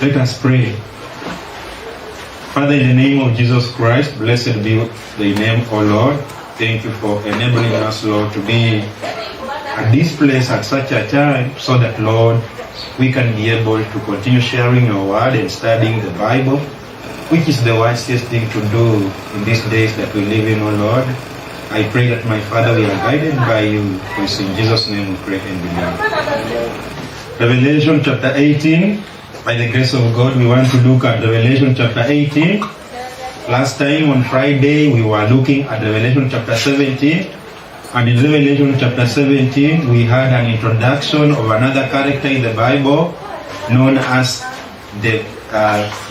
Let us pray. Father, in the name of Jesus Christ, blessed be the name, O Lord. Thank you for enabling us, Lord, to be at this place at such a time so that, Lord, we can be able to continue sharing your word and studying the Bible, which is the wisest thing to do in these days that we live in, O Lord. I pray that, my Father, we are guided by you. For in Jesus' name we pray and believe. Revelation chapter 18. By the grace of God, we want to look at Revelation chapter 18. Last time on Friday, we were looking at Revelation chapter 17. And in Revelation chapter 17, we had an introduction of another character in the Bible known as the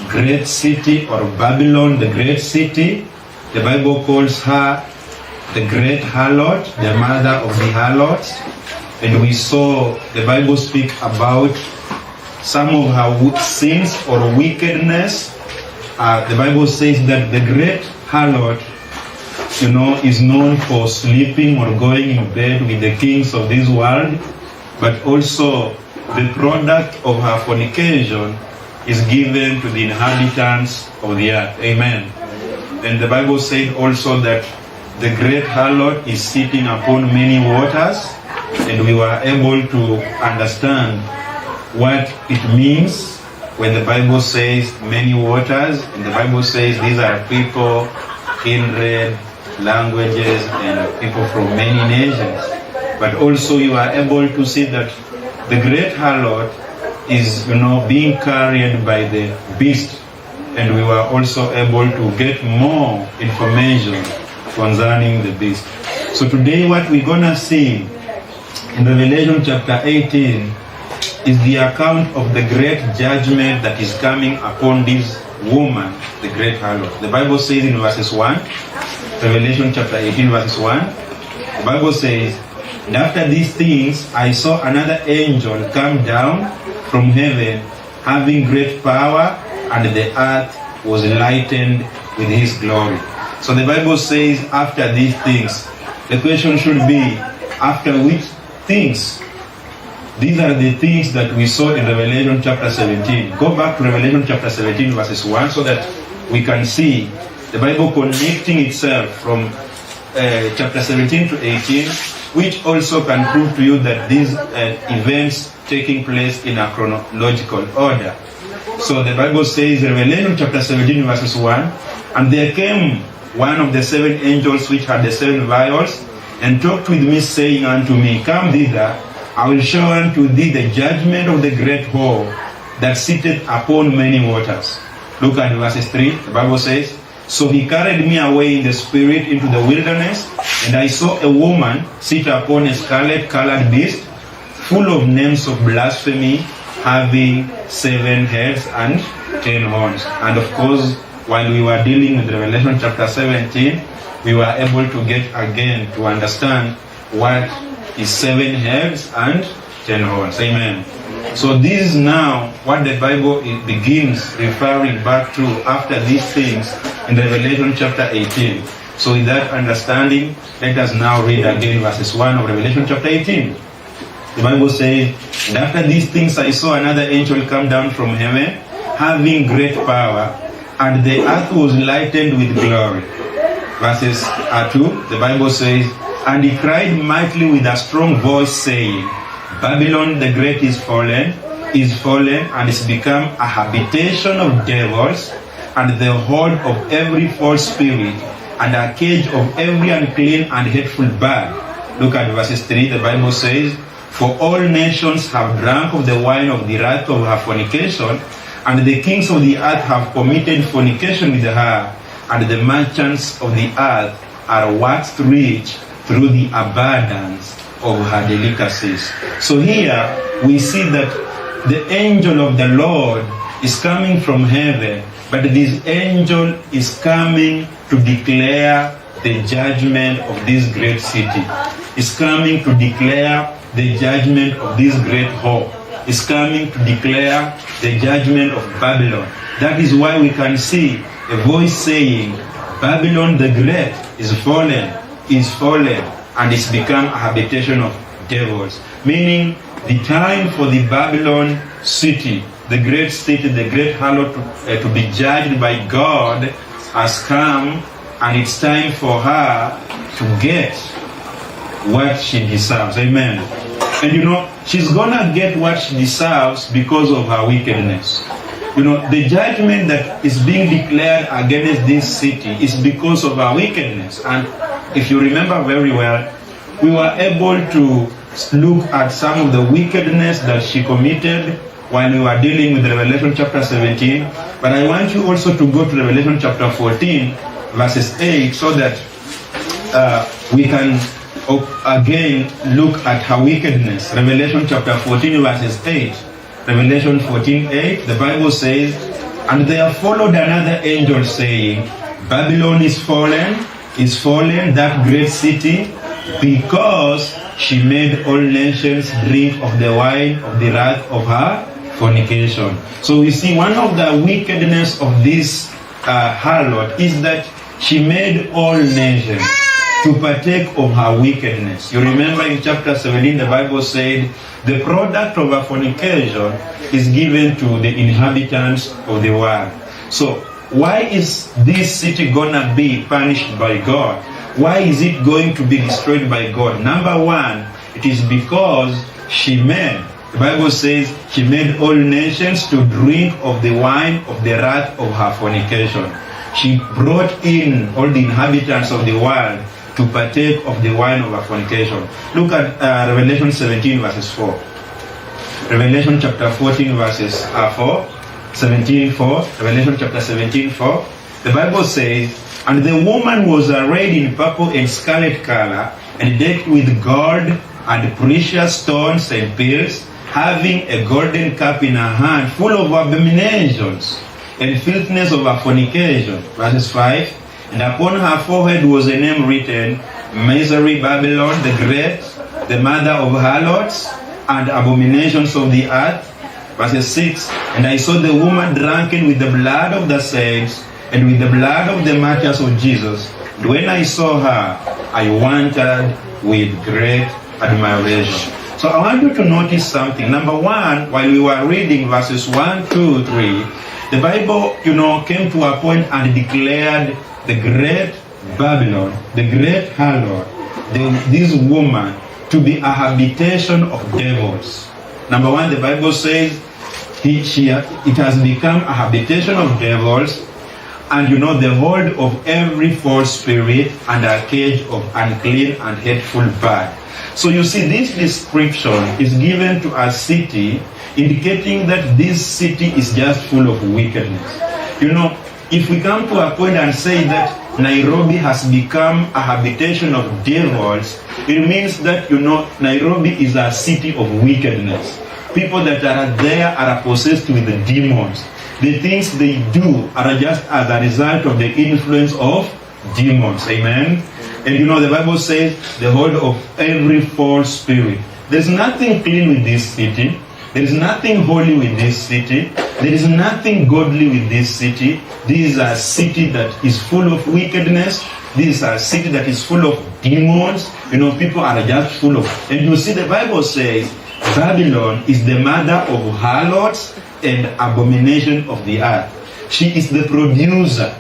great city, or Babylon, the great city. The Bible calls her the great harlot, the mother of the harlots. And we saw the Bible speak about some of her sins or wickedness. The Bible says that the great harlot, is known for sleeping or going in bed with the kings of this world, but also the product of her fornication is given to the inhabitants of the earth. Amen. And the Bible said also that the great harlot is sitting upon many waters, and we were able to understand what it means when the Bible says many waters. And the Bible says these are people, kindred, languages, and people from many nations. But also you are able to see that the great harlot is, being carried by the beast. And we were also able to get more information concerning the beast. So today what we're gonna see in Revelation chapter 18 is the account of the great judgment that is coming upon this woman, the great harlot. The Bible says in verses 1, Revelation chapter 18 verses 1, the Bible says, "And after these things I saw another angel come down from heaven, having great power, and the earth was lightened with his glory." So the Bible says after these things. The question should be, after which things? These are the things that we saw in Revelation chapter 17. Go back to Revelation chapter 17 verses 1 so that we can see the Bible connecting itself from chapter 17 to 18, which also can prove to you that these events taking place in a chronological order. So the Bible says, Revelation chapter 17 verses 1, "And there came one of the seven angels which had the seven vials, and talked with me, saying unto me, Come thither, I will show unto thee the judgment of the great whore that sitteth upon many waters." Look at verses 3. The Bible says, "So he carried me away in the spirit into the wilderness, and I saw a woman sit upon a scarlet-colored beast, full of names of blasphemy, having 7 heads and 10 horns." And of course, while we were dealing with Revelation chapter 17, we were able to get again to understand what is 7 heads and 10 horns. Amen. So this is now what the Bible begins referring back to after these things in Revelation chapter 18. So with that understanding, let us now read again verses 1 of Revelation chapter 18. The Bible says, "And after these things I saw another angel come down from heaven, having great power, and the earth was lightened with glory." Verses 2, the Bible says, "And he cried mightily with a strong voice, saying, Babylon the great is fallen, and is become a habitation of devils, and the hold of every false spirit, and a cage of every unclean and hateful bird." Look at verses 3, the Bible says, "For all nations have drunk of the wine of the wrath of her fornication, and the kings of the earth have committed fornication with her, and the merchants of the earth are waxed rich through the abundance of her delicacies." So here we see that the angel of the Lord is coming from heaven, but this angel is coming to declare the judgment of this great city. Is coming to declare the judgment of this great whore. Is coming to declare the judgment of Babylon. That is why we can see a voice saying, "Babylon the great is fallen, and it's become a habitation of devils." Meaning the time for the Babylon city the great city, the great harlot to be judged by God has come, and it's time for her to get what she deserves. Amen. And you know, she's gonna get what she deserves because of her wickedness. You know, the judgment that is being declared against this city is because of her wickedness. And if you remember very well, we were able to look at some of the wickedness that she committed while we were dealing with Revelation chapter 17. But I want you also to go to Revelation chapter 14, verses 8, so that we can again look at her wickedness. Revelation chapter 14, verses 8. Revelation 14:8, the Bible says, "And there followed another angel saying, Babylon is fallen, that great city, because she made all nations drink of the wine of the wrath of her fornication." So we see one of the wickedness of this harlot is that she made all nations to partake of her wickedness. You remember in chapter 17, the Bible said, the product of her fornication is given to the inhabitants of the world. So why is this city gonna be punished by God? Why is it going to be destroyed by God? Number one, it is because she made, the Bible says, she made all nations to drink of the wine of the wrath of her fornication. She brought in all the inhabitants of the world to partake of the wine of her fornication. Look at Revelation 17 verses 4. Revelation chapter 14 verses 4. 17:4. Revelation chapter 17:4. The Bible says, "And the woman was arrayed in purple and scarlet color, and decked with gold and precious stones and pearls, having a golden cup in her hand, full of abominations and filthiness of her fornication." Verses 5. "And upon her forehead was a name written, Misery, Babylon the Great, the mother of harlots and abominations of the earth." Verses 6. "And I saw the woman drunken with the blood of the saints and with the blood of the martyrs of Jesus. And when I saw her, I wondered with great admiration." So I want you to notice something. Number one, while we were reading verses 1, 2, 3, the Bible, came to a point and declared the great Babylon, the great harlot, this woman, to be a habitation of devils. Number one, the Bible says it has become a habitation of devils, and the hold of every false spirit and a cage of unclean and hateful bird. So you see, this description is given to a city, indicating that this city is just full of wickedness. If we come to a point and say that Nairobi has become a habitation of devils, it means that, Nairobi is a city of wickedness. People that are there are possessed with the demons. The things they do are just as a result of the influence of demons. Amen? And the Bible says the hold of every false spirit. There's nothing clean with this city. There is nothing holy with this city. There is nothing godly with this city. This is a city that is full of wickedness. This is a city that is full of demons. People are just full of... And you see, the Bible says Babylon is the mother of harlots and abomination of the earth. She is the producer.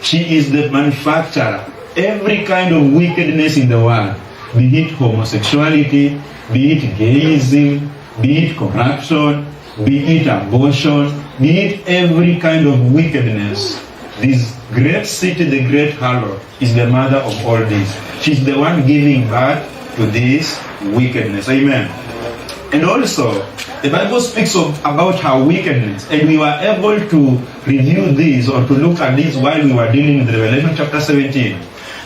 She is the manufacturer. Every kind of wickedness in the world, be it homosexuality, be it gayism, be it corruption, be it abortion, be it every kind of wickedness. This great city, the great harlot, is the mother of all this. She's the one giving birth to this wickedness. Amen. And also, the Bible speaks about her wickedness, and we were able to review this or to look at this while we were dealing with Revelation chapter 17.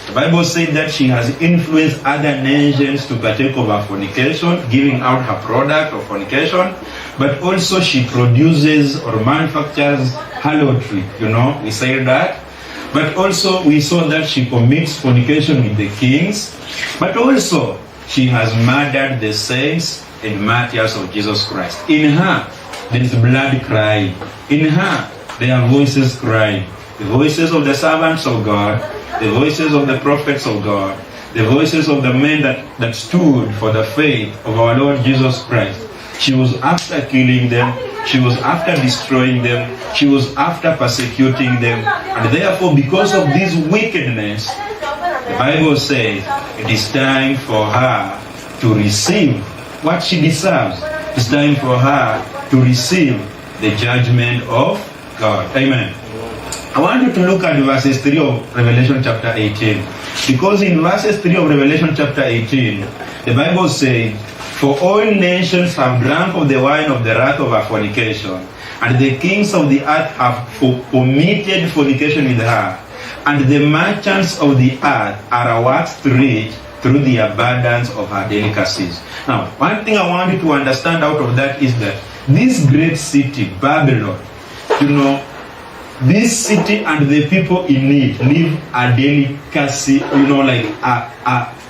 The Bible said that she has influenced other nations to partake of her fornication, giving out her product of fornication, but also she produces or manufactures harlotry. We say that. But also we saw that she commits fornication with the kings, but also she has murdered the saints and martyrs of Jesus Christ. In her, there is blood crying. In her, there are voices crying. The voices of the servants of God, the voices of the prophets of God, the voices of the men that stood for the faith of our Lord Jesus Christ. She was after killing them. She was after destroying them. She was after persecuting them. And therefore, because of this wickedness, the Bible says it is time for her to receive what she deserves. It's time for her to receive the judgment of God. Amen. I want you to look at verses 3 of Revelation chapter 18. Because in verses 3 of Revelation chapter 18, the Bible says, "For all nations have drunk of the wine of the wrath of her fornication, and the kings of the earth have committed fornication with her, and the merchants of the earth are waxed rich through the abundance of her delicacies." Now, one thing I want you to understand out of that is that this great city, Babylon, this city and the people in it live a delicacy, like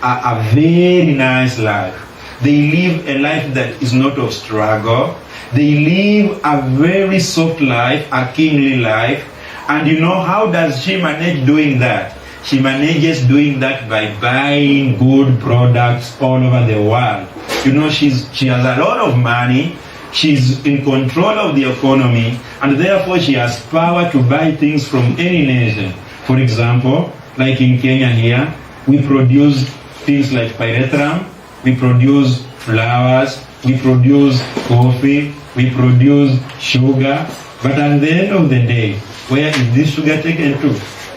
a very nice life. They live a life that is not of struggle. They live a very soft life, a kingly life. And how does she manage doing that? She manages doing that by buying good products all over the world. She has a lot of money. She's in control of the economy, and therefore she has power to buy things from any nation. For example, like in Kenya here, we produce things like pyrethrum, we produce flowers, we produce coffee, we produce sugar. But at the end of the day, where is this sugar taken to?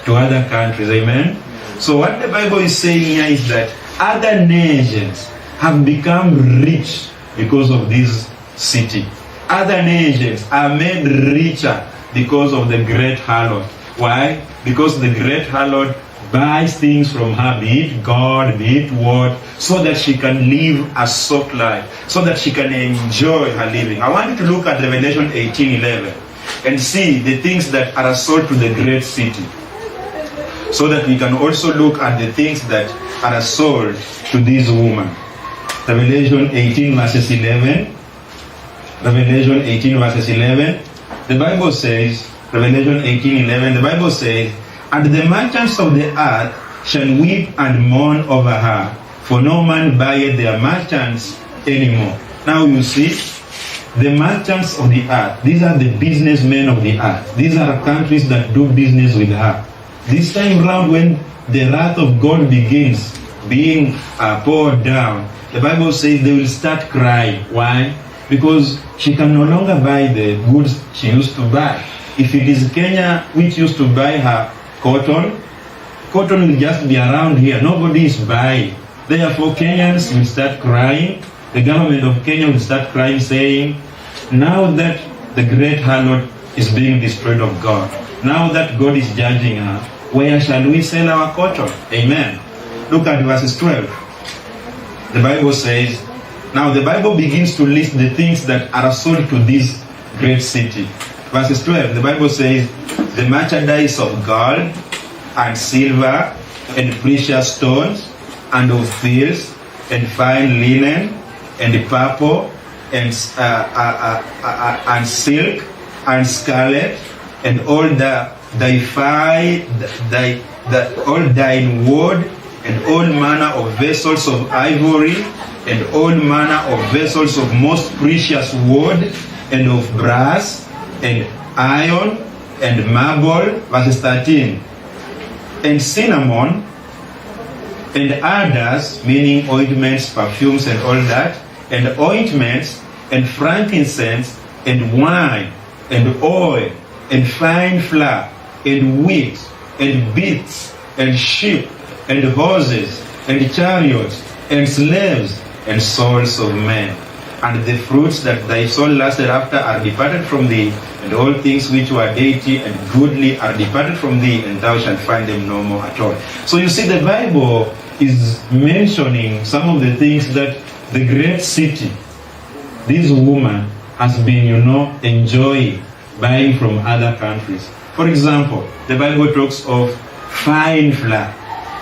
To other countries, amen? So what the Bible is saying here is that other nations have become rich because of this city. Other nations are made richer because of the great harlot. Why? Because the great harlot buys things from her, be it God, be it what, so that she can live a soft life, so that she can enjoy her living. I want you to look at Revelation 18:11 and see the things that are sold to the great city, so that we can also look at the things that are sold to this woman. Revelation 18 verses 11. Revelation 18 verses 11, the Bible says, Revelation 18:11, the Bible says, "And the merchants of the earth shall weep and mourn over her, for no man buyeth their merchants anymore." Now you see, the merchants of the earth, these are the businessmen of the earth. These are countries that do business with her. This time round, when the wrath of God begins being poured down, the Bible says they will start crying. Why? Because she can no longer buy the goods she used to buy. If it is Kenya which used to buy her cotton will just be around here. Nobody is buying. Therefore, Kenyans will start crying. The government of Kenya will start crying, saying, now that the great harlot is being destroyed of God, now that God is judging her, where shall we sell our cotton? Amen. Look at verses 12. The Bible says, now the Bible begins to list the things that are sold to this great city. Verses 12, the Bible says, the merchandise of gold and silver and precious stones and of fields and fine linen and purple and silk and scarlet and all all dyed wood and all manner of vessels of ivory and all manner of vessels of most precious wood and of brass and iron and marble, verses 13, and cinnamon and ardors, meaning ointments, perfumes and all that, and ointments and frankincense and wine and oil and fine flour and wheat and beasts and sheep and horses and chariots and slaves and souls of men. And the fruits that thy soul lusted after are departed from thee, and all things which were dainty and goodly are departed from thee, and thou shalt find them no more at all. So you see, the Bible is mentioning some of the things that the great city, this woman, has been, enjoying, buying from other countries. For example, the Bible talks of fine flour.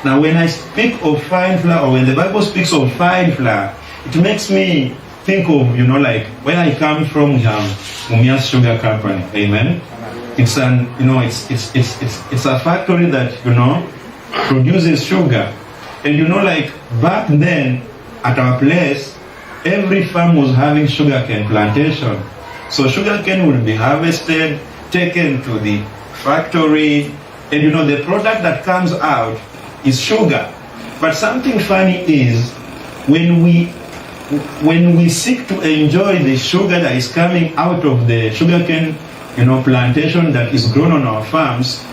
Now, when I speak of fine flour, or when the Bible speaks of fine flour, it makes me think of, like where I come from, we have Mumias Sugar Company. Amen. It's it's a factory that produces sugar, and like back then at our place, every farm was having sugarcane plantation, So sugarcane will be harvested, taken to the factory, and the product that comes out is sugar. But something funny is when we seek to enjoy the sugar that is coming out of the sugarcane plantation that is grown on our farms,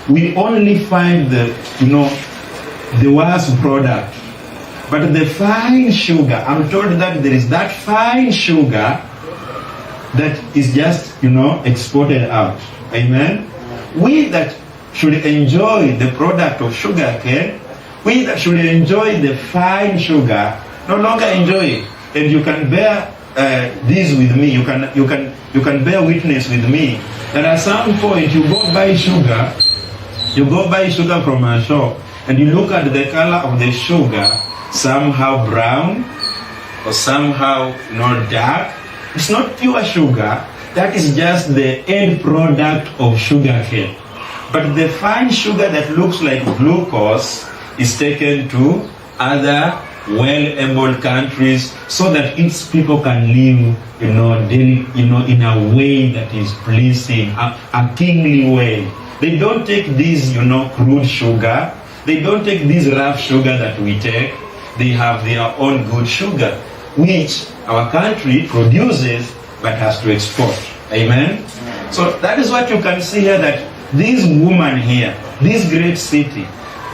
we only find the worst product. But the fine sugar, I'm told that there is that fine sugar that is just exported out. Amen. We that should enjoy the product of sugarcane, we that should enjoy the fine sugar, no longer enjoy it. And you can bear this with me. You can bear witness with me that at some point you go buy sugar from a shop, and you look at the color of the sugar, somehow brown or somehow dark. It's not pure sugar. That is just the end product of sugarcane. But the fine sugar that looks like glucose is taken to other well-able countries so that its people can live, in a way that is pleasing, a kingly way. They don't take this, crude sugar. They don't take this rough sugar that we take. They have their own good sugar, which our country produces but has to export. Amen? So that is what you can see here, that this woman here, this great city,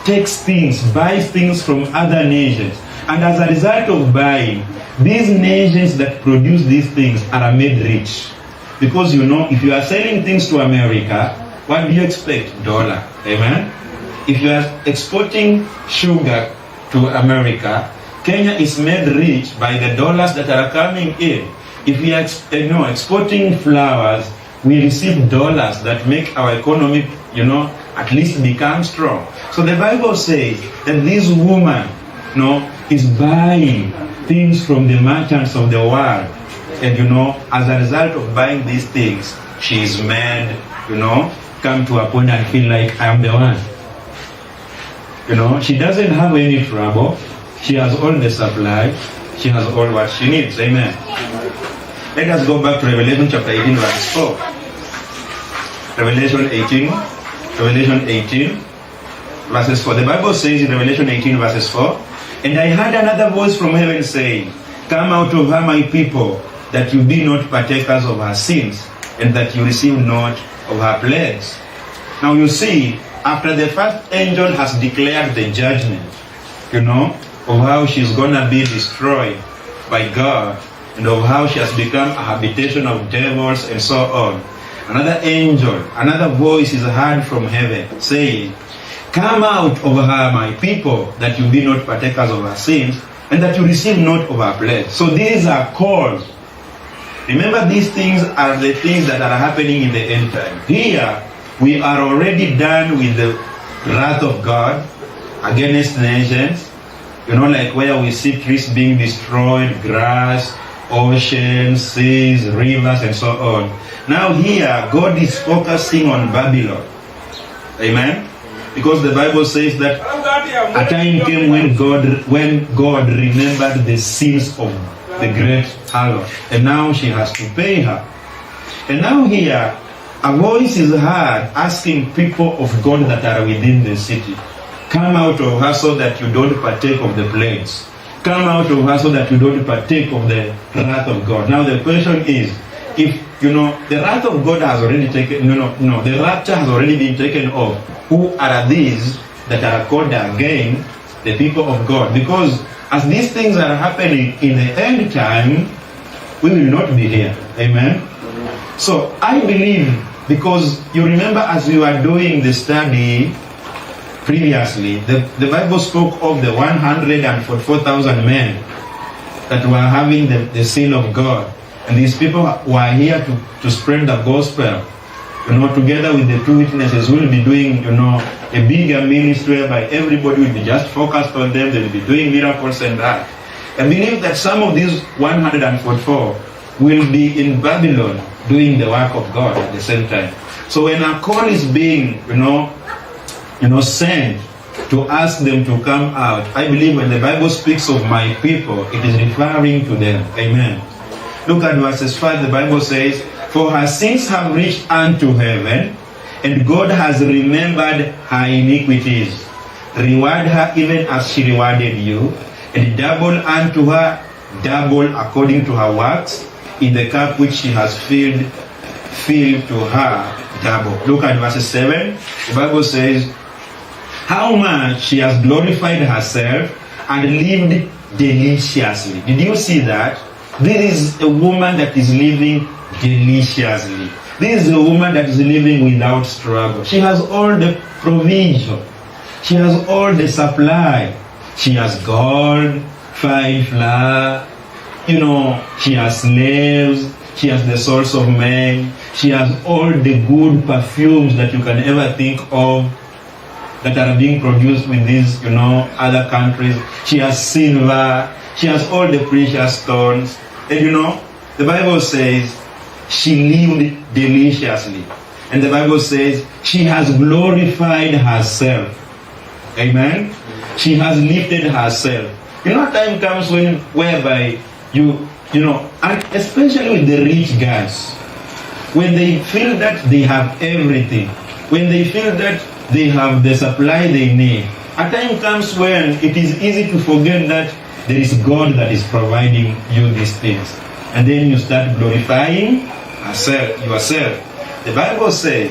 takes things, buys things from other nations. And as a result of buying, these nations that produce these things are made rich. Because if you are selling things to America, what do you expect? $1. Amen? If you are exporting sugar to America, Kenya is made rich by the dollars that are coming in. If we are exporting flowers, we receive dollars that make our economy, at least become strong. So the Bible says that this woman, is buying things from the merchants of the world. And, as a result of buying these things, she is made, come to a point and feel like I am the one. She doesn't have any trouble. She has all the supply. She has all what she needs. Amen. Let us go back to Revelation chapter 18, verse 4. Revelation 18, verses 4. The Bible says in Revelation 18, verses 4, "And I heard another voice from heaven saying, Come out of her, my people, that you be not partakers of her sins, and that you receive not of her plagues." Now you see, after the first angel has declared the judgment, of how she's gonna be destroyed by God, and of how she has become a habitation of devils and so on, another angel, another voice is heard from heaven saying, "Come out of her, my people, that you be not partakers of her sins, and that you receive not of her plagues." So these are calls. Remember, these things are the things that are happening in the end time. Here, we are already done with the wrath of God against nations. Like where we see trees being destroyed, grass, oceans, seas, rivers, and so on. Now here, God is focusing on Babylon. Amen? Because the Bible says that a time came when God remembered the sins of the great harlot, and now she has to pay her. And now here, a voice is heard asking people of God that are within the city, "Come out of her so that you don't partake of the plagues. Come out of her so that you don't partake of the wrath of God." Now the question is, if the wrath of God has already taken, the rapture has already been taken off, who are these that are called again the people of God? Because as these things are happening in the end time, we will not be here. Amen? So I believe, because you remember as we were doing the study previously, the Bible spoke of the 144,000 men that were having the seal of God. And these people were here to spread the gospel. Together with the two witnesses, we'll be doing, a bigger ministry whereby everybody will be just focused on them. They will be doing miracles and that. I believe that some of these 144 will be in Babylon doing the work of God at the same time. So when a call is being, sent to ask them to come out, I believe when the Bible speaks of my people, it is referring to them. Amen. Look at verses 5. The Bible says, for her sins have reached unto heaven, and God has remembered her iniquities. Reward her even as she rewarded you, and double unto her, double according to her works, in the cup which she has filled to her double. Look at verse 7. The Bible says, how much she has glorified herself and lived deliciously. Did you see that? This is a woman that is living deliciously. This is a woman that is living without struggle. She has all the provision. She has all the supply. She has gold, fine flour, she has slaves, she has the souls of men, she has all the good perfumes that you can ever think of that are being produced with these, other countries. She has silver, she has all the precious stones. And the Bible says she lived deliciously. And the Bible says she has glorified herself. Amen? She has lifted herself. Time comes whereby and especially with the rich guys, when they feel that they have everything, when they feel that they have the supply they need, a time comes when it is easy to forget that there is God that is providing you these things. And then you start glorifying yourself. The Bible says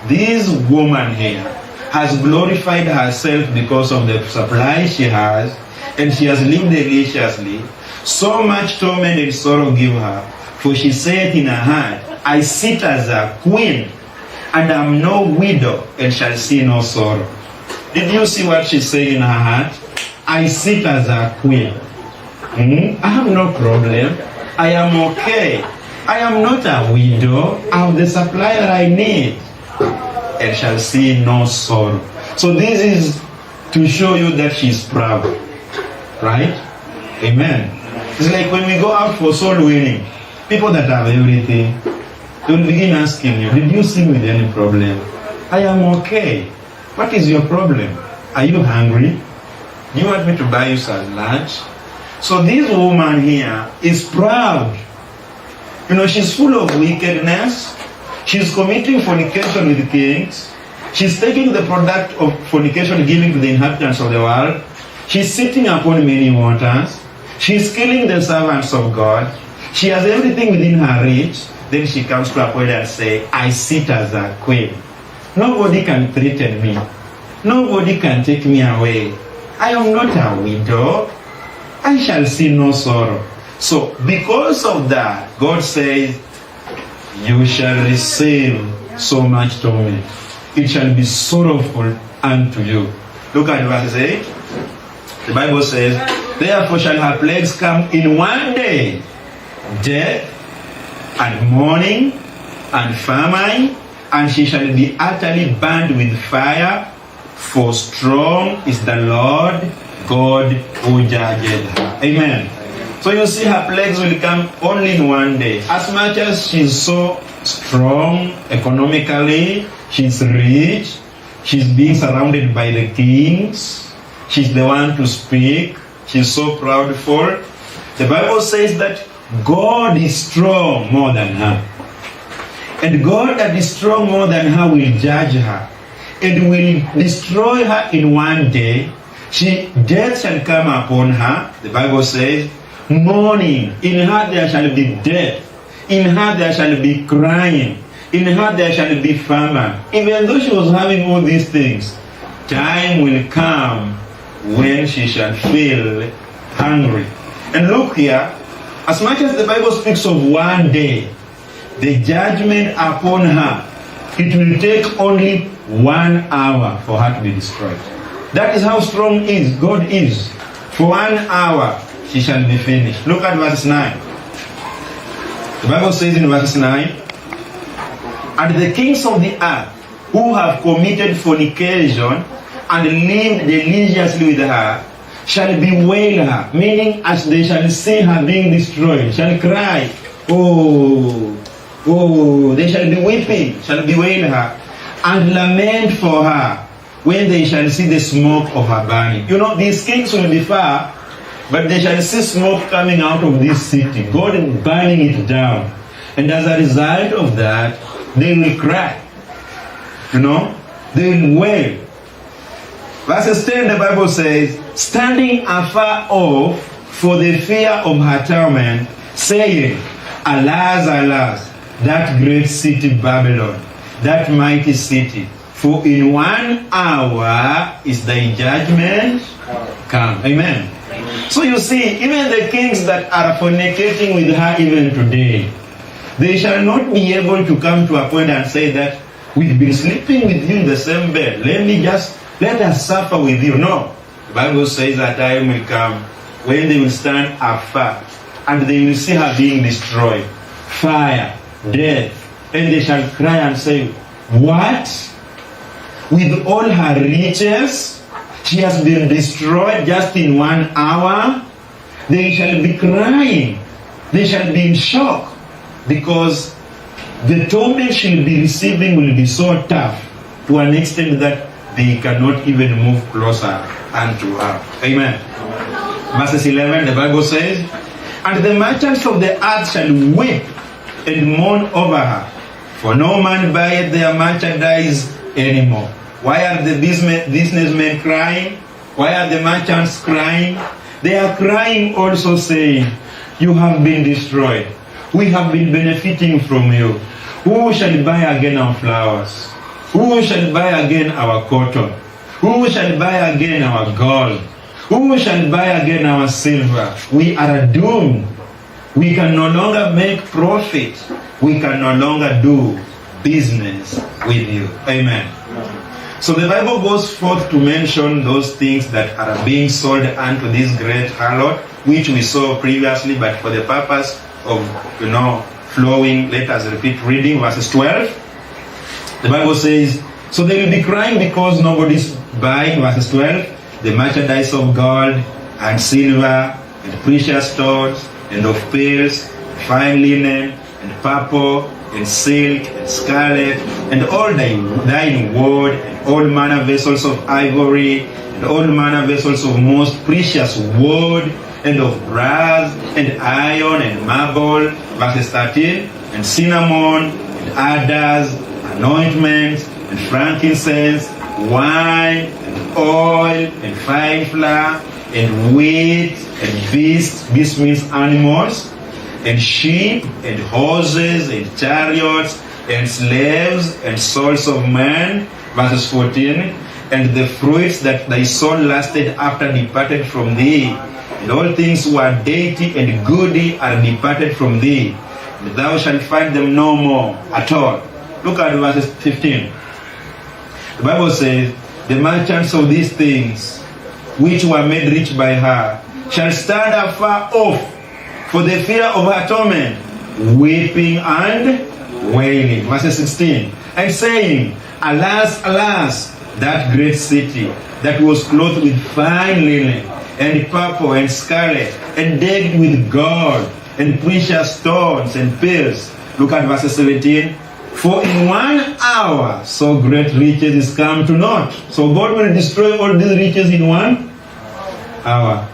this woman here has glorified herself because of the supply she has, and she has lived deliciously. So much torment and sorrow give her, for she said in her heart, I sit as a queen, and am no widow, and shall see no sorrow. Did you see what she said in her heart? I sit as a queen. I have no problem. I am okay. I am not a widow. I have the supply that I need, and shall see no sorrow. So this is to show you that she's proud. Right? Amen. It's like when we go out for soul winning, people that have everything, they will begin asking you, did you sing with any problem? I am okay. What is your problem? Are you hungry? Do you want me to buy you some lunch? So this woman here is proud. She's full of wickedness. She's committing fornication with kings. She's taking the product of fornication, giving to the inhabitants of the world. She's sitting upon many waters. She's killing the servants of God. She has everything within her reach. Then she comes to a point and say, I sit as a queen. Nobody can threaten me. Nobody can take me away. I am not a widow. I shall see no sorrow. So because of that, God says, you shall receive so much torment. It shall be sorrowful unto you. Look at verse 8. The Bible says, therefore shall her plagues come in one day, death and mourning and famine, and she shall be utterly burned with fire, for strong is the Lord God who judgeth her. Amen. So you see, her plagues will come only in one day. As much as she's so strong economically, she's rich, she's being surrounded by the kings, she's the one to speak, she's so proudful. The Bible says that God is strong more than her. And God that is strong more than her will judge her and will destroy her in one day. Death shall come upon her. The Bible says, mourning. In her there shall be death. In her there shall be crying. In her there shall be famine. Even though she was having all these things, time will come when she shall feel hungry. And look here, as much as the Bible speaks of one day, the judgment upon her, it will take only 1 hour for her to be destroyed. That is how strong God is. For 1 hour, she shall be finished. Look at verse 9. The Bible says in verse 9, and the kings of the earth who have committed fornication and lived deliciously with her shall bewail her, meaning as they shall see her being destroyed, shall cry, oh, they shall be weeping, shall bewail her, and lament for her when they shall see the smoke of her burning. These kings will be far, But they shall see smoke coming out of this city, God burning it down. And as a result of that, they will cry. You know, they will wail. Verse 10, the Bible says, standing afar off for the fear of her torment, saying, alas, alas, that great city Babylon, that mighty city, for in 1 hour is thy judgment come. Amen. So you see, even the kings that are fornicating with her even today, they shall not be able to come to a point and say that we've been sleeping with you in the same bed. Let us suffer with you. No. The Bible says that time will come when they will stand afar and they will see her being destroyed. Fire, death. And they shall cry and say, what? With all her riches, she has been destroyed just in 1 hour? They shall be crying. They shall be in shock. Because the torment she will be receiving will be so tough to an extent that they cannot even move closer unto her. Amen. Verses 11, the Bible says, and the merchants of the earth shall weep and mourn over her, for no man buyeth their merchandise anymore. Why are the businessmen crying? Why are the merchants crying? They are crying also saying, you have been destroyed. We have been benefiting from you. Who shall buy again our flowers? Who shall buy again our cotton? Who shall buy again our gold? Who shall buy again our silver? We are doomed. We can no longer make profit. We can no longer do business with you. Amen. So the Bible goes forth to mention those things that are being sold unto this great harlot, which we saw previously, but for the purpose of, flowing, let us repeat reading verses 12. The Bible says, so they will be crying because nobody's buying, verses 12, the merchandise of gold and silver and precious stones and of pearls, fine linen and purple and silk and scarlet and all thine wood and all manner vessels of ivory and all manner vessels of most precious wood and of brass and iron and marble, verses 13, and cinnamon and ardors, anointments and frankincense, wine and oil and fine flour and wheat and beasts, beasts means animals, and sheep and horses and chariots and slaves and souls of men, verses 14, and the fruits that thy soul lasted after departed from thee, and all things who are dainty and goody are departed from thee, and thou shalt find them no more at all. Look at verses 15. The Bible says, the merchants of these things, which were made rich by her, shall stand afar off for the fear of her torment, weeping and wailing. Verse 16. And saying, alas, alas, that great city that was clothed with fine linen, and purple and scarlet, and decked with gold, and precious stones and pearls. Look at verse 17. For in 1 hour so great riches is come to naught. So God will destroy all these riches in 1 hour.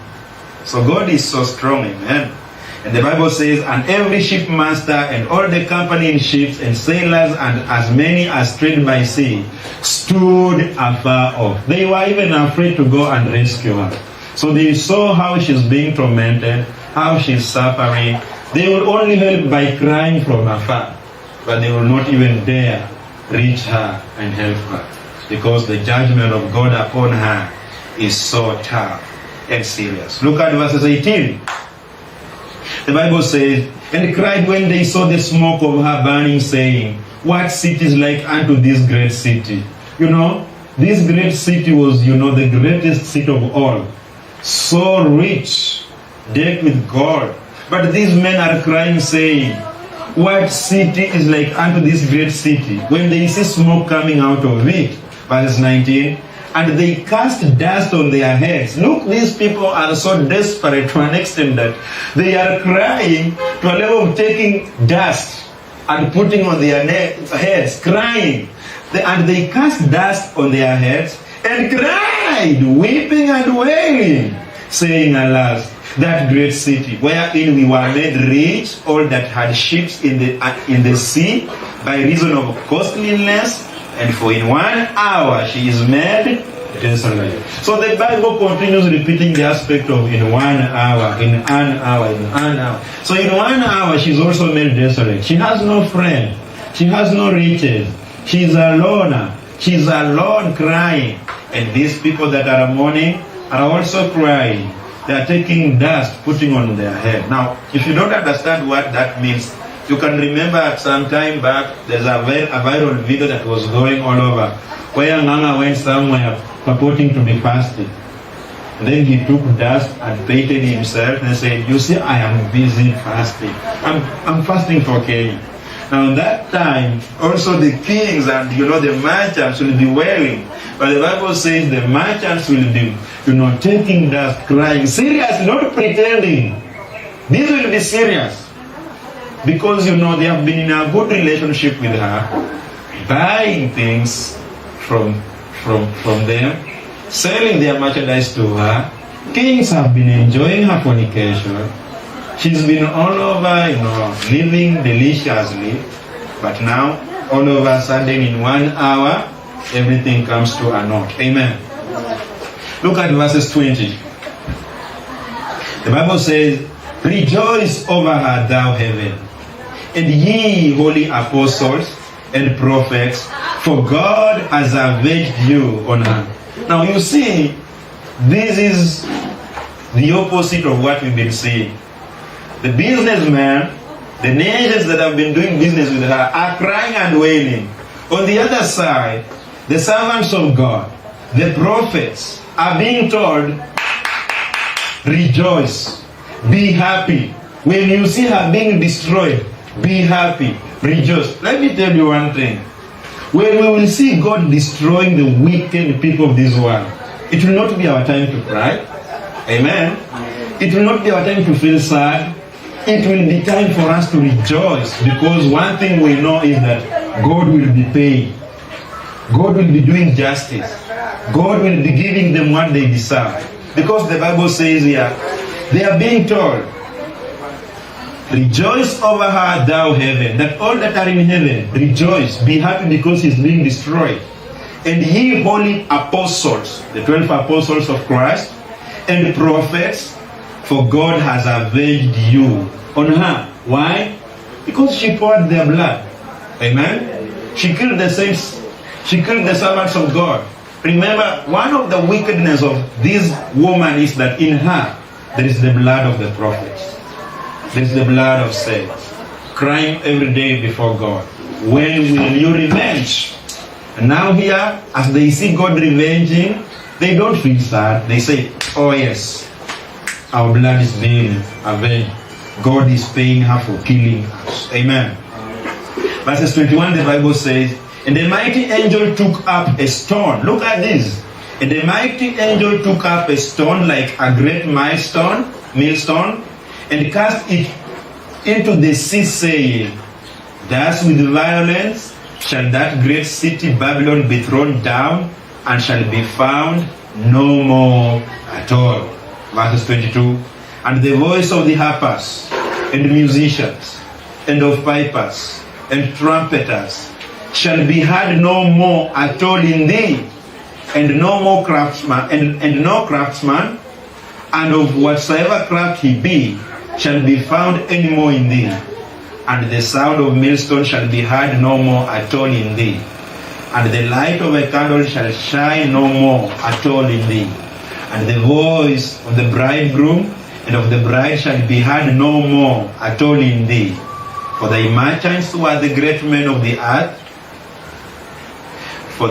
So God is so strong, amen. And the Bible says, and every shipmaster and all the company in ships and sailors and as many as trade by sea stood afar off. They were even afraid to go and rescue her. So they saw how she's being tormented, how she's suffering. They will only help by crying from afar, but they will not even dare reach her and help her, because the judgment of God upon her is so tough and serious. Look at verses 18. The Bible says, and cried when they saw the smoke of her burning, saying, what city is like unto this great city? This great city was, the greatest city of all. So rich, decked with gold. But these men are crying, saying, what city is like unto this great city? When they see smoke coming out of it. Verse 19. And they cast dust on their heads. Look, these people are so desperate to an extent that they are crying to a level of taking dust and putting on their heads, crying. And they cast dust on their heads and cried, weeping and wailing, saying, alas, that great city, wherein we were made rich, all that had ships in the sea, by reason of costliness, and for in 1 hour she is made desolate. So the Bible continues repeating the aspect of in 1 hour, in an hour, in an hour. So in 1 hour she's also made desolate. She has no friend. She has no riches. She's alone. She's alone crying. And these people that are mourning are also crying. They are taking dust, putting on their head. Now, if you don't understand what that means, you can remember some time back, there's a viral video that was going all over, where Nganga went somewhere purporting to be fasting. And then he took dust and painted himself and said, you see, I am busy fasting. I'm fasting for Kenya. Now, that time, also the kings and, the merchants will be wailing. But the Bible says the merchants will be, taking dust, crying. Serious, not pretending. This will be serious. Because, they have been in a good relationship with her, buying things from them, selling their merchandise to her. Kings have been enjoying her fornication. She's been all over, living deliciously. But now, all of a sudden, in 1 hour, everything comes to a naught. Amen. Look at verses 20. The Bible says, rejoice over her, thou heaven, and ye holy apostles and prophets, for God has avenged you on her. Now you see, this is the opposite of what we've been seeing. The businessmen, the nations that have been doing business with her, are crying and wailing. On the other side, the servants of God, the prophets, are being told, rejoice, be happy. When you see her being destroyed, be happy, rejoice. Let me tell you one thing. When we will see God destroying the wicked people of this world, it will not be our time to cry. Amen. It will not be our time to feel sad. It will be time for us to rejoice, because one thing we know is that God will be paying. God will be doing justice. God will be giving them what they deserve. Because the Bible says here, they are being told, rejoice over her, thou heaven, that all that are in heaven, rejoice, be happy, because he's being destroyed. And ye holy apostles, the 12 apostles of Christ, and prophets, for God has avenged you on her. Why? Because she poured their blood. Amen? She killed the saints. She killed the servants of God. Remember, one of the wickedness of this woman is that in her, there is the blood of the prophets. There is the blood of saints, crying every day before God. When will you revenge? And now here, as they see God revenging, they don't feel sad. They say, oh yes, our blood is being avenged. God is paying her for killing us. Amen. Verses 21, the Bible says, and the mighty angel took up a stone. Look at this. And the mighty angel took up a stone like a great millstone, and cast it into the sea, saying, thus with violence shall that great city Babylon be thrown down, and shall be found no more at all. Verses 22. And the voice of the harpers, and musicians, and of pipers, and trumpeters, shall be heard no more at all in thee, and no more craftsman, and no craftsman, and of whatsoever craft he be, shall be found any more in thee. And the sound of millstone shall be heard no more at all in thee. And the light of a candle shall shine no more at all in thee. And the voice of the bridegroom and of the bride shall be heard no more at all in thee. For thy merchants were the great men of the earth. For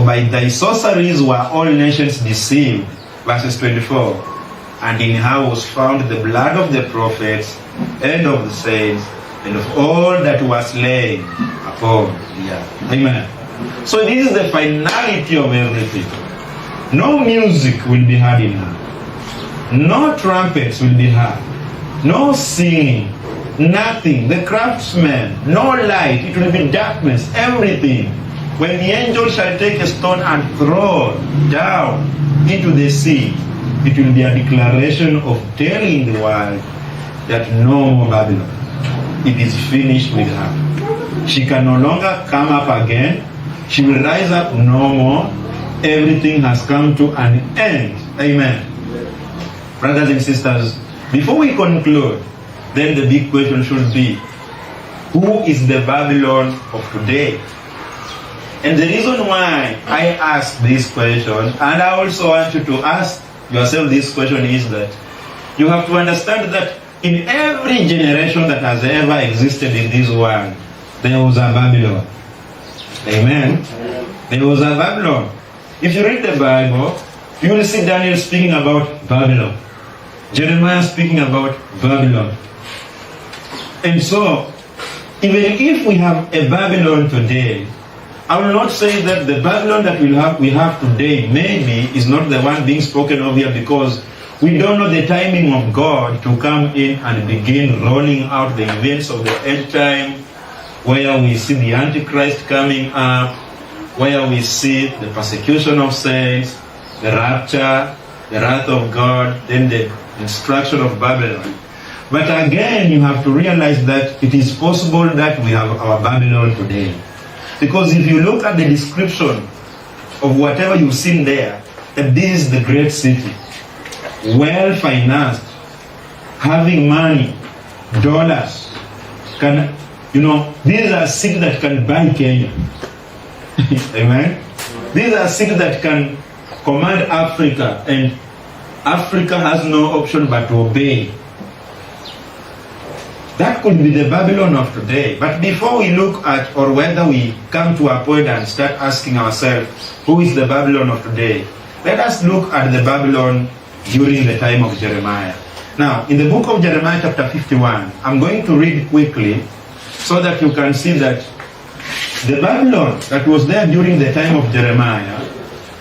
by thy sorceries were all nations deceived. Verses 24. And in her was found the blood of the prophets and of the saints and of all that was slain upon the earth. Amen. So this is the finality of everything. No music will be heard in her. No trumpets will be heard. No singing. Nothing. The craftsmen. No light. It will be darkness. Everything. When the angel shall take a stone and throw down into the sea, it will be a declaration of telling the world that no more Babylon. It is finished with her. She can no longer come up again. She will rise up no more. Everything has come to an end. Amen. Brothers and sisters, before we conclude, then the big question should be, who is the Babylon of today? And the reason why I ask this question, and I also want you to ask yourself this question, is that you have to understand that in every generation that has ever existed in this world, there was a Babylon. Amen. There was a Babylon. If you read the Bible, you will see Daniel speaking about Babylon. Jeremiah speaking about Babylon. And so, even if we have a Babylon today, I will not say that the Babylon that we have today maybe is not the one being spoken of here, because we don't know the timing of God to come in and begin rolling out the events of the end time, where we see the Antichrist coming up, where we see the persecution of saints, the rapture, the wrath of God, then the destruction of Babylon. But again, you have to realize that it is possible that we have our Babylon today. Because if you look at the description of whatever you've seen there, that this is the great city, well financed, having money, dollars, these are cities that can buy Kenya. Amen. These are cities that can command Africa, and Africa has no option but to obey. That could be the Babylon of today. But before we look at, or whether we come to a point and start asking ourselves, who is the Babylon of today? Let us look at the Babylon during the time of Jeremiah. Now, in the book of Jeremiah chapter 51, I'm going to read quickly so that you can see that the Babylon that was there during the time of Jeremiah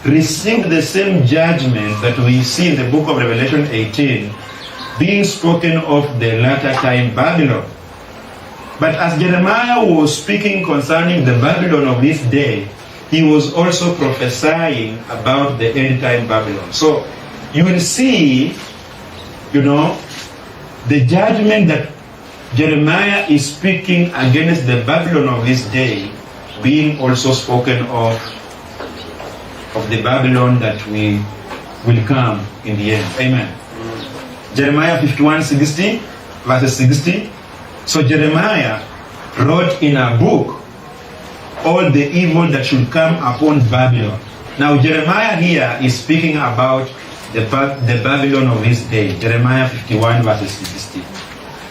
received the same judgment that we see in the book of Revelation 18 being spoken of the latter time Babylon. But as Jeremiah was speaking concerning the Babylon of this day, he was also prophesying about the end time Babylon. So you will see, the judgment that Jeremiah is speaking against the Babylon of this day being also spoken of the Babylon that we will come in the end. Amen. Jeremiah 51:60, verses 60. So Jeremiah wrote in a book all the evil that should come upon Babylon. Now Jeremiah here is speaking about the Babylon of his day. Jeremiah 51 verses 60.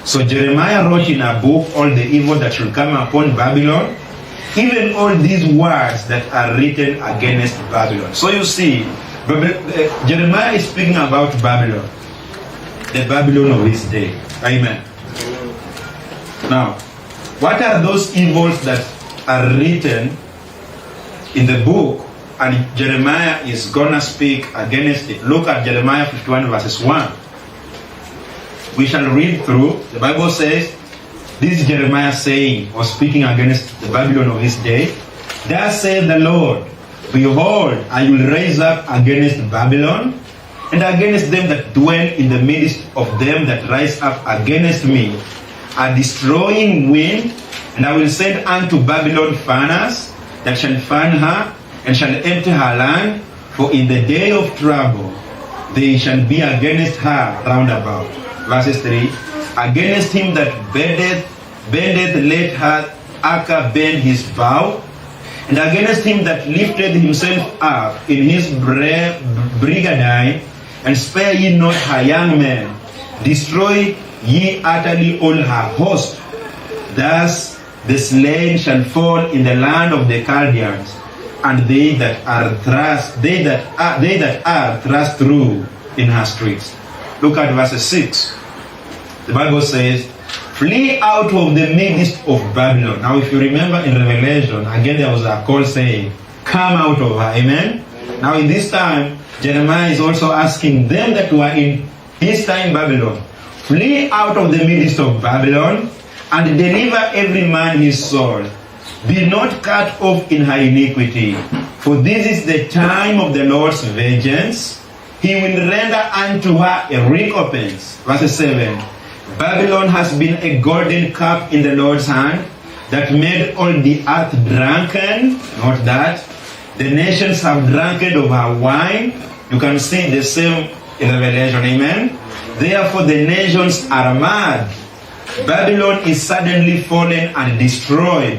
So Jeremiah wrote in a book all the evil that should come upon Babylon, even all these words that are written against Babylon. So you see, Jeremiah is speaking about Babylon, the Babylon of his day. Amen. Now, what are those evils that are written in the book and Jeremiah is gonna speak against it? Look at Jeremiah 51 verses 1. We shall read through. The Bible says, this is Jeremiah saying or speaking against the Babylon of his day. Thus saith the Lord, behold, I will raise up against Babylon and against them that dwell in the midst of them that rise up against me a destroying wind, and I will send unto Babylon furnace that shall fan her and shall empty her land, for in the day of trouble they shall be against her round about. Verses 3, against him that bendeth, let her Acca bend his bow, and against him that lifted himself up in his brigandine, and spare ye not her young men, destroy ye utterly all her host. Thus the slain shall fall in the land of the Chaldeans, and they that are thrust through in her streets. Look at verse 6. The Bible says, flee out of the midst of Babylon. Now if you remember in Revelation, again there was a call saying, come out of her. Amen. Now in this time, Jeremiah is also asking them that were in his time Babylon, flee out of the midst of Babylon and deliver every man his soul. Be not cut off in her iniquity, for this is the time of the Lord's vengeance. he will render unto her a recompense. Verse 7. Babylon has been a golden cup in the Lord's hand that made all the earth drunken. Not that. The nations have drunken of her wine. You can see the same in Revelation. Amen. Therefore the nations are mad. Babylon is suddenly fallen and destroyed.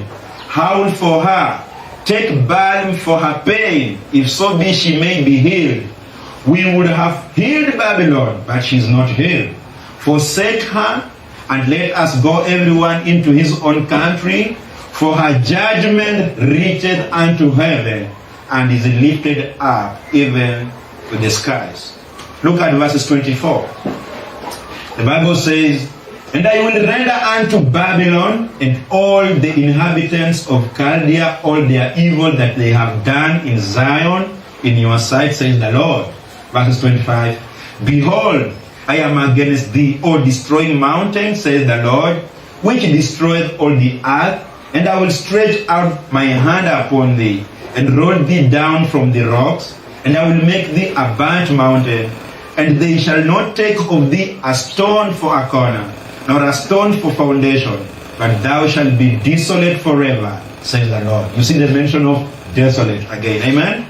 Howl for her. Take balm for her pain, if so be she may be healed. We would have healed Babylon, but she is not healed. Forsake her, and let us go everyone into his own country, for her judgment reacheth unto heaven, and is lifted up even to the skies. Look at verses 24. The Bible says, and I will render unto Babylon and all the inhabitants of Chaldea all their evil that they have done in Zion in your sight, says the Lord. Verses 25. Behold, I am against thee, O destroying mountain, says the Lord, which destroyeth all the earth, and I will stretch out my hand upon thee, and roll thee down from the rocks, and I will make thee a burnt mountain, and they shall not take of thee a stone for a corner, nor a stone for foundation, but thou shalt be desolate forever, says the Lord. You see the mention of desolate again. Amen?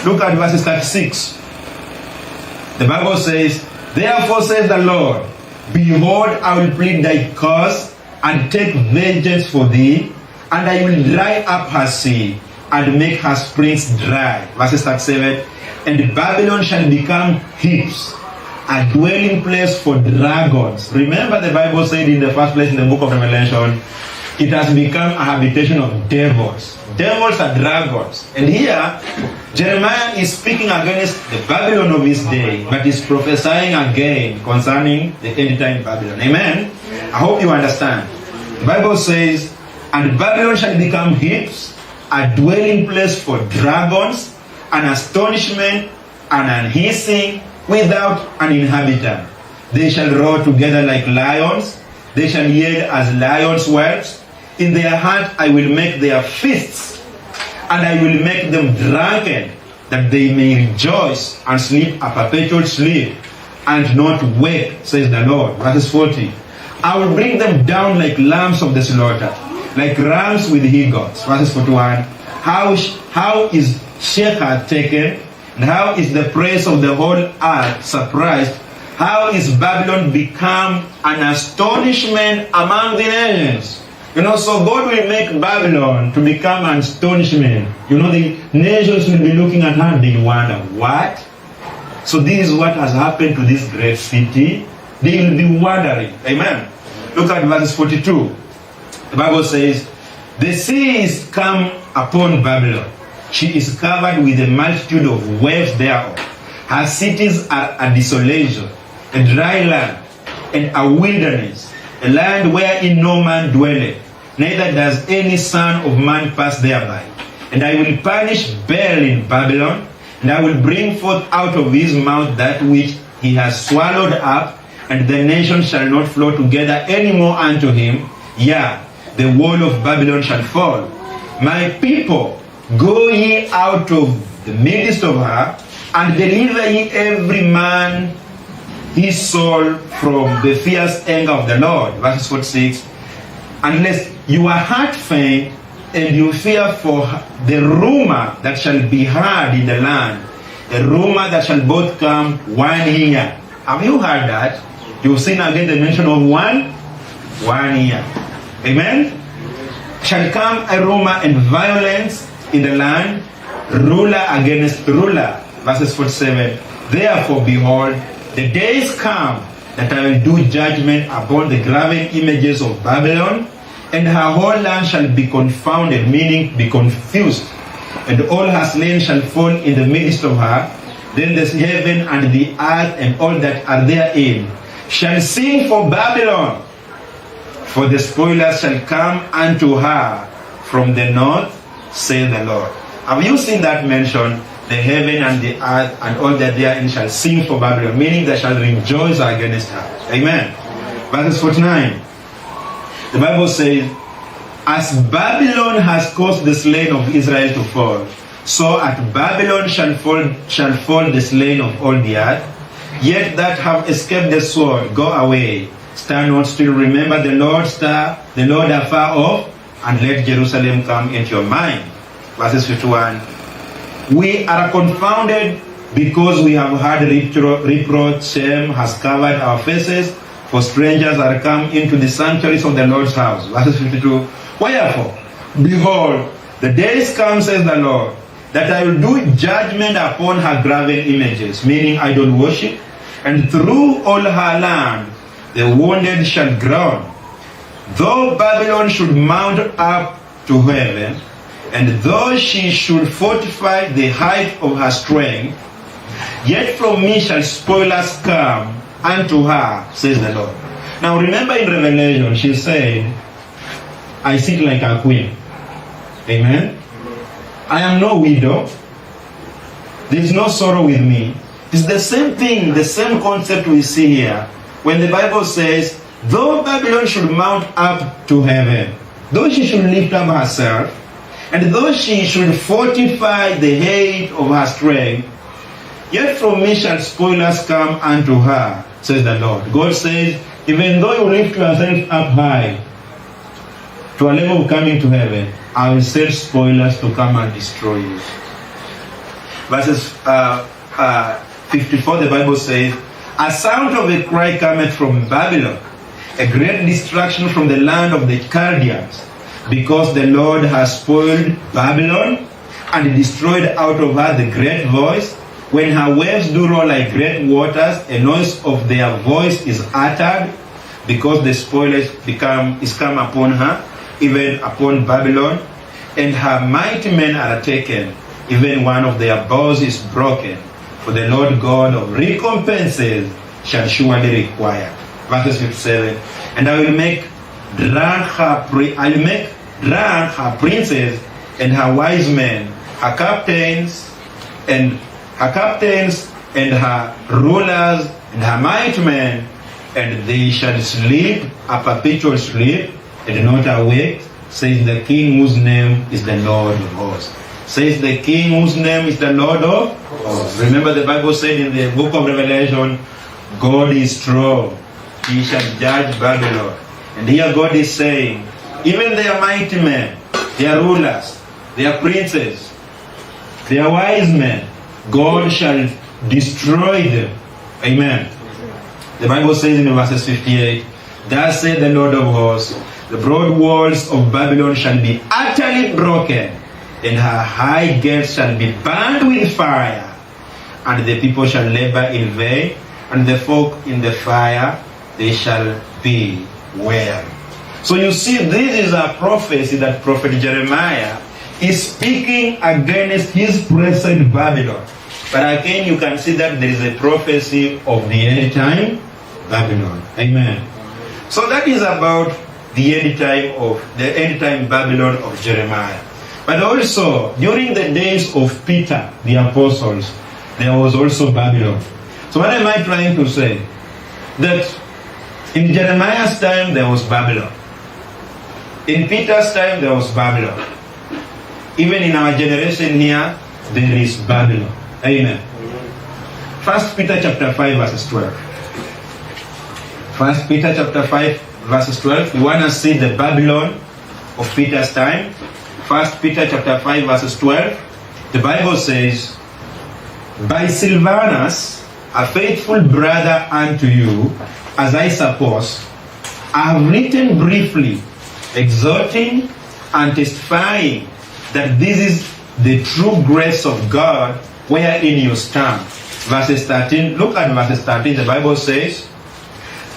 Look at verses 36. The Bible says, therefore says the Lord, behold, I will plead thy cause, and take vengeance for thee, and I will dry up her sea, and make her springs dry. Verses 37. And Babylon shall become heaps, a dwelling place for dragons. Remember the Bible said in the first place in the book of Revelation, it has become a habitation of devils. Devils are dragons. And here, Jeremiah is speaking against the Babylon of his day, but is prophesying again concerning the end time Babylon. Amen? I hope you understand. The Bible says, and Babylon shall become heaps, a dwelling place for dragons, an astonishment, and an hissing, without an inhabitant. They shall roar together like lions. They shall yell as lions' whelps. In their heart I will make their feasts, and I will make them drunken, that they may rejoice and sleep a perpetual sleep, and not wake, says the Lord. Verses 40. I will bring them down like lambs of the slaughter, like rams with he-goats. Verses 41. How is Shechar taken? And how is the praise of the whole earth surprised? How is Babylon become an astonishment among the nations? You know, so God will make Babylon to become an astonishment. You know, the nations will be looking at her and they wonder, what? So this is what has happened to this great city. They will be wondering. Amen. Look at verse 42. The Bible says, the sea is come upon Babylon. She is covered with a multitude of waves thereof. Her cities are a desolation, a dry land, and a wilderness, a land wherein no man dwelleth, neither does any son of man pass thereby. And I will punish Baal in Babylon, and I will bring forth out of his mouth that which he has swallowed up, and the nations shall not flow together any more unto him. Yea, the wall of Babylon shall fall. My people, go ye out of the midst of her, and deliver ye every man his soul from the fierce anger of the Lord. Verse 46. Unless you are heart faint, and you fear for the rumor that shall be heard in the land, the rumor that shall both come 1 year. Have you heard that? You've seen again the mention of 1 year. Amen? Shall come a rumor and violence in the land, ruler against ruler. Verses 47. Therefore, behold, the days come that I will do judgment upon the graven images of Babylon, and her whole land shall be confounded, meaning be confused, and all her slain shall fall in the midst of her. Then the heaven and the earth and all that are therein shall sing for Babylon, for the spoilers shall come unto her from the north, saith the Lord. Have you seen that mention? The heaven and the earth and all that therein shall sing for Babylon, meaning they shall rejoice against her. Amen. Verse 49. The Bible says, as Babylon has caused the slain of Israel to fall, So at Babylon shall fall the slain of all the earth. Yet that have escaped the sword, go away. Stand not still, remember the Lord afar off, and let Jerusalem come into your mind. Verses 51. We are confounded because we have heard reproach, shame has covered our faces, for strangers are come into the sanctuaries of the Lord's house. Verses 52. Wherefore, behold, the days come, says the Lord, that I will do judgment upon her graven images, meaning idol worship, and through all her land the wounded shall groan. Though Babylon should mount up to heaven, and though she should fortify the height of her strength, yet from me shall spoilers come unto her, says the Lord. Now remember in Revelation, she said, I sit like a queen. Amen? I am no widow. There is no sorrow with me. It's the same thing, the same concept we see here. When the Bible says, though Babylon should mount up to heaven, though she should lift up herself, and though she should fortify the height of her strength, yet from me shall spoilers come unto her, says the Lord. God says, even though you lift yourself up high, to a level of coming to heaven, I will send spoilers to come and destroy you. Verses 54, the Bible says, a sound of a cry cometh from Babylon, a great destruction from the land of the Chaldeans, because the Lord has spoiled Babylon and destroyed out of her the great voice. When her waves do roll like great waters, a noise of their voice is uttered, because the spoiler is come upon her, even upon Babylon, and her mighty men are taken, even one of their bows is broken, for the Lord God of recompenses shall surely require. Verse 57. And I will make drunk her princes and her wise men, her captains and her rulers and her mighty men, and they shall sleep a perpetual sleep and not awake, says the King whose name is the Lord of hosts. Says the King whose name is the Lord of hosts. Remember the Bible said in the book of Revelation, God is strong, he shall judge Babylon. And here God is saying, even their mighty men, their rulers, their princes, their wise men, God shall destroy them. Amen. The Bible says in verses 58, thus said the Lord of hosts, the broad walls of Babylon shall be utterly broken, and her high gates shall be burned with fire, and the people shall labor in vain, and the folk in the fire, they shall be weary. So you see, this is a prophecy that Prophet Jeremiah is speaking against his present Babylon. But again, you can see that there is a prophecy of the end time Babylon. Amen. So that is about the end time Babylon of Jeremiah. But also, during the days of Peter, the apostles, there was also Babylon. So what am I trying to say? That in Jeremiah's time, there was Babylon. In Peter's time, there was Babylon. Even in our generation here, there is Babylon. Amen. 1 Peter chapter 5, verses 12. 1 Peter chapter 5, verses 12. We want to see the Babylon of Peter's time. 1 Peter chapter 5, verses 12. The Bible says, by Silvanus, a faithful brother unto you, as I suppose, I have written briefly, exhorting and testifying that this is the true grace of God wherein you stand. Verses 13, look at verses 13, the Bible says,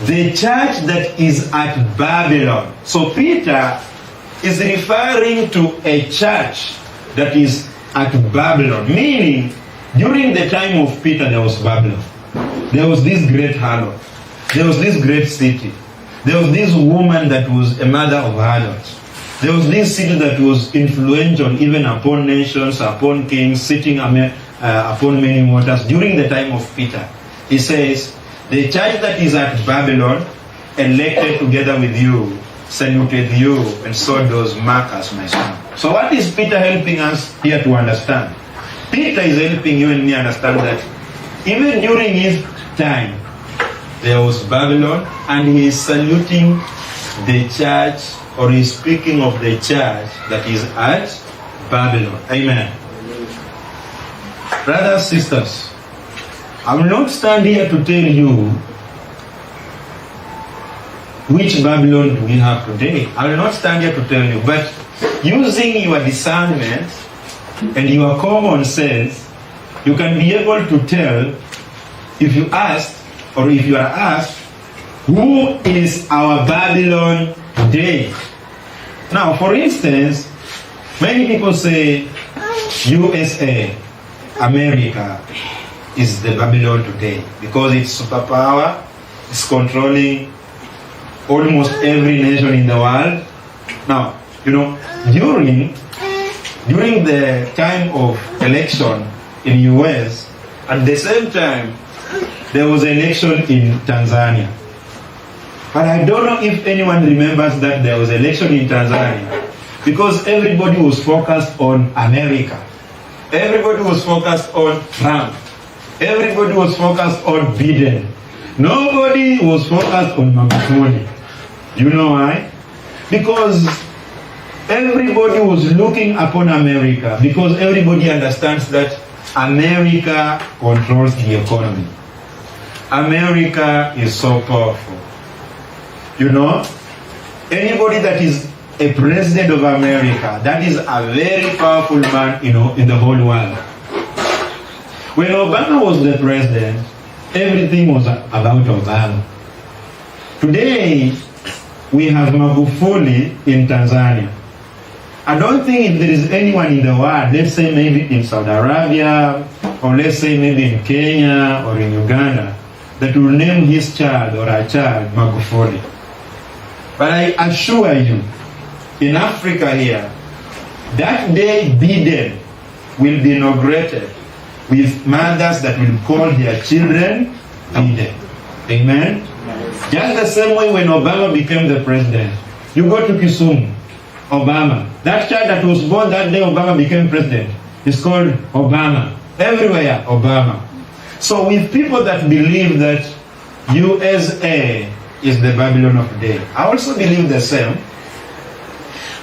the church that is at Babylon. So Peter is referring to a church that is at Babylon, meaning during the time of Peter there was Babylon. There was this great harlot. There was this great city. There was this woman that was a mother of harlots. There was this city that was influential even upon nations, upon kings, sitting upon many waters during the time of Peter. He says, the church that is at Babylon, elected together with you, saluted you, and so does Marcus, my son. So what is Peter helping us here to understand? Peter is helping you and me understand that even during his time, there was Babylon, and he is saluting the church, or he is speaking of the church that is at Babylon. Amen. Brothers, sisters, I will not stand here to tell you which Babylon do we have today. I will not stand here to tell you, but using your discernment and your common sense, you can be able to tell if you ask, or if you are asked, who is our Babylon today? Now, for instance, many people say USA, America, is the Babylon today because it's superpower, it's controlling almost every nation in the world. Now, you know, during the time of election in US, at the same time, there was an election in Tanzania. But I don't know if anyone remembers that there was an election in Tanzania because everybody was focused on America. Everybody was focused on Trump. Everybody was focused on Biden. Nobody was focused on Magufuli. You know why? Because everybody was looking upon America, because everybody understands that America controls the economy. America is so powerful. You know, anybody that is a president of America, that is a very powerful man, you know, in the whole world. When Obama was the president, everything was about Obama. Today, we have Magufuli in Tanzania. I don't think if there is anyone in the world, let's say maybe in Saudi Arabia, or let's say maybe in Kenya or in Uganda, that will name his child or her child Magufuli. But I assure you, in Africa here, that day Biden will be inaugurated with mothers that will call their children Biden. Amen? Yes. Just the same way when Obama became the president. You go to Kisumu, Obama. That child that was born that day Obama became president is called Obama. Everywhere, Obama. So with people that believe that USA is the Babylon of today, I also believe the same.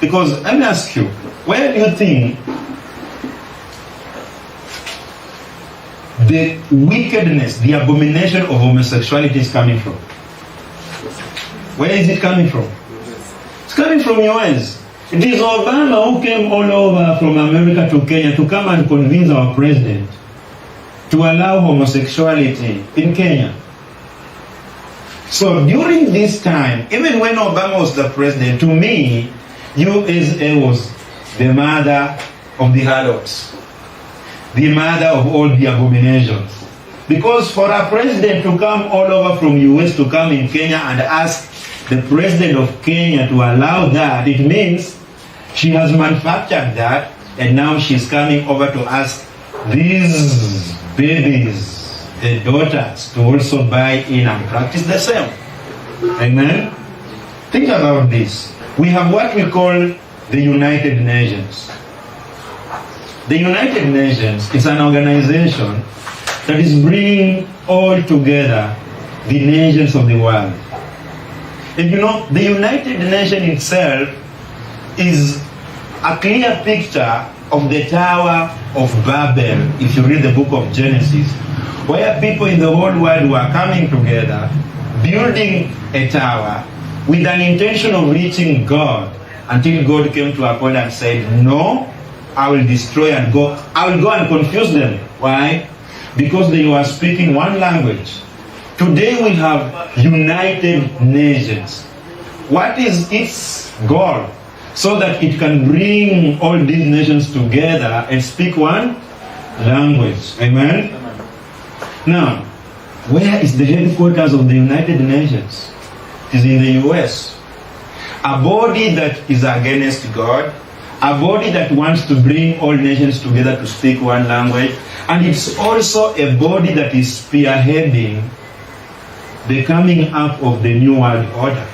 Because let me ask you, where do you think the wickedness, the abomination of homosexuality is coming from? Where is it coming from? It's coming from US. It is Obama who came all over from America to Kenya to come and convince our president to allow homosexuality in Kenya. So during this time, even when Obama was the president, to me, USA was the mother of the harlots, the mother of all the abominations. Because for a president to come all over from US to come in Kenya and ask the president of Kenya to allow that, it means she has manufactured that, and now she's coming over to ask these babies, the daughters, to also buy in and practice the same. Amen? Think about this. We have what we call the United Nations. The United Nations is an organization that is bringing all together the nations of the world. And you know, the United Nations itself is a clear picture of the Tower of Babel, if you read the book of Genesis, where people in the whole world were coming together, building a tower with an intention of reaching God, until God came to a point and said, no, I will destroy and go. I will go and confuse them. Why? Because they were speaking one language. Today we have United Nations. What is its goal? So that it can bring all these nations together and speak one language. Amen? Now, where is the headquarters of the United Nations? It is in the US. A body that is against God, a body that wants to bring all nations together to speak one language, and it's also a body that is spearheading the coming up of the New World Order.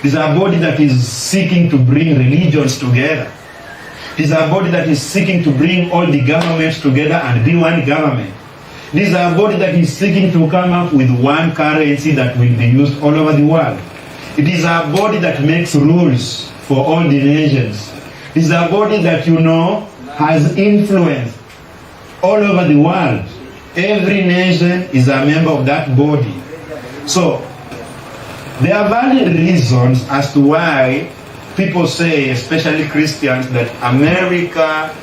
It's a body that is seeking to bring religions together. It is a body that is seeking to bring all the governments together and be one government. It is a body that is seeking to come up with one currency that will be used all over the world. It is a body that makes rules for all the nations. It is a body that, has influence all over the world. Every nation is a member of that body. So, there are valid reasons as to why people say, especially Christians, that America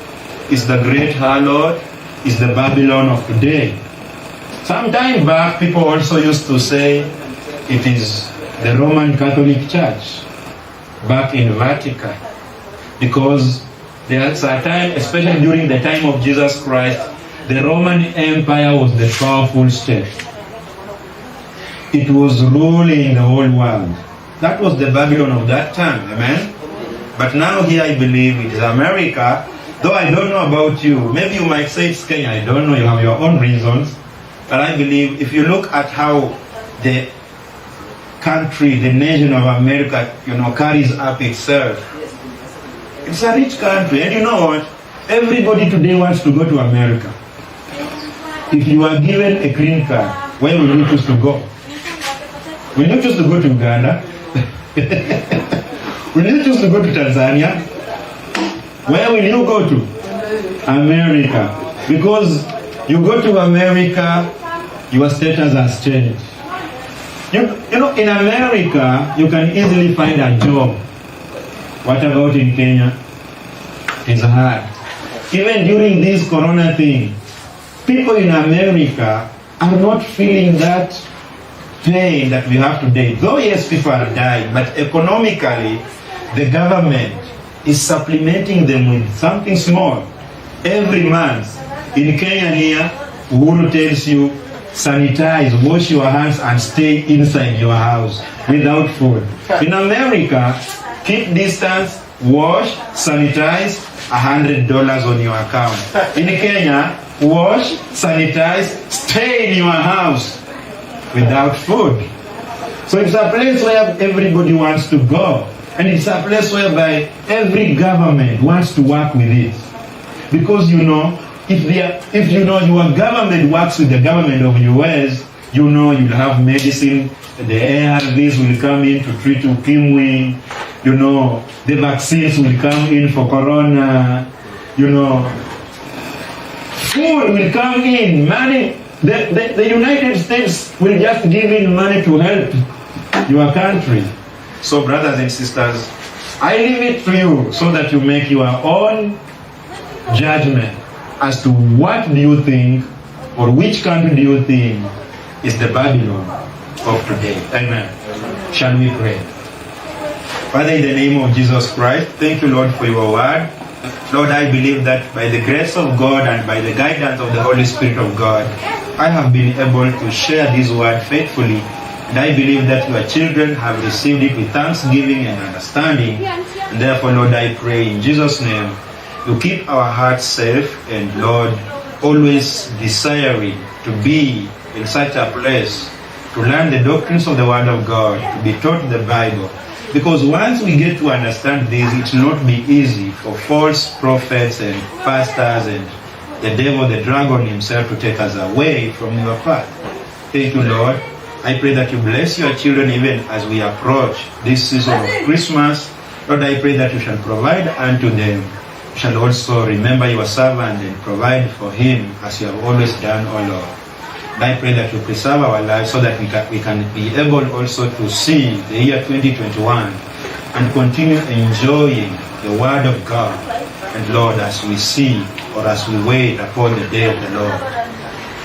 is the great harlot, is the Babylon of today. Some time back, people also used to say it is the Roman Catholic Church back in Vatican, because there's a time, especially during the time of Jesus Christ, the Roman Empire was the powerful state. It was ruling the whole world. That was the Babylon of that time, amen? But now here I believe it is America, though I don't know about you. Maybe you might say it's Kenya, I don't know, you have your own reasons. But I believe if you look at how the country, the nation of America, carries up itself, it's a rich country. And you know what? Everybody today wants to go to America. If you are given a green card, where will you choose to go? Will you choose to go to Uganda? Will you choose to go to Tanzania? Where will you go to? America. Because you go to America, your status has changed. In America, you can easily find a job. What about in Kenya? It's hard. Even during this corona thing, people in America are not feeling that pain that we have today. Though yes, people are dying, but economically, the government is supplementing them with something small. Every month, in Kenya here, Uhuru tells you, sanitize, wash your hands and stay inside your house without food. In America, keep distance, wash, sanitize, $100 on your account. In Kenya, wash, sanitize, stay in your house without food. So it's a place where everybody wants to go. And it's a place whereby every government wants to work with it. Because if your government works with the government of US, you'll have medicine, the ARVs will come in to treat ukimwi, the vaccines will come in for corona, food will come in, money. The United States will just give in money to help your country. So brothers and sisters, I leave it to you so that you make your own judgment as to what do you think, or which country do you think is the Babylon of today. Amen. Shall we pray? Father, in the name of Jesus Christ, thank you, Lord, for your word. Lord, I believe that by the grace of God and by the guidance of the Holy Spirit of God, I have been able to share this word faithfully. And I believe that your children have received it with thanksgiving and understanding. And therefore, Lord, I pray in Jesus' name, you keep our hearts safe, and Lord, always desiring to be in such a place to learn the doctrines of the Word of God, to be taught the Bible. Because once we get to understand this, it will not be easy for false prophets and pastors and the devil, the dragon himself, to take us away from your path. Thank you, Lord. I pray that you bless your children even as we approach this season of Christmas. Lord, I pray that you shall provide unto them. You shall also remember your servant and provide for him as you have always done, O Lord. And I pray that you preserve our lives so that we can be able also to see the year 2021 and continue enjoying the Word of God. And Lord, as we see or as we wait upon the day of the Lord,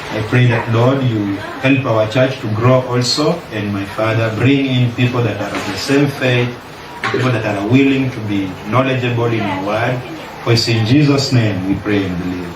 I pray that, Lord, you help our church to grow also, and my Father, bring in people that are of the same faith, people that are willing to be knowledgeable in your word. For it's in Jesus' name we pray and believe.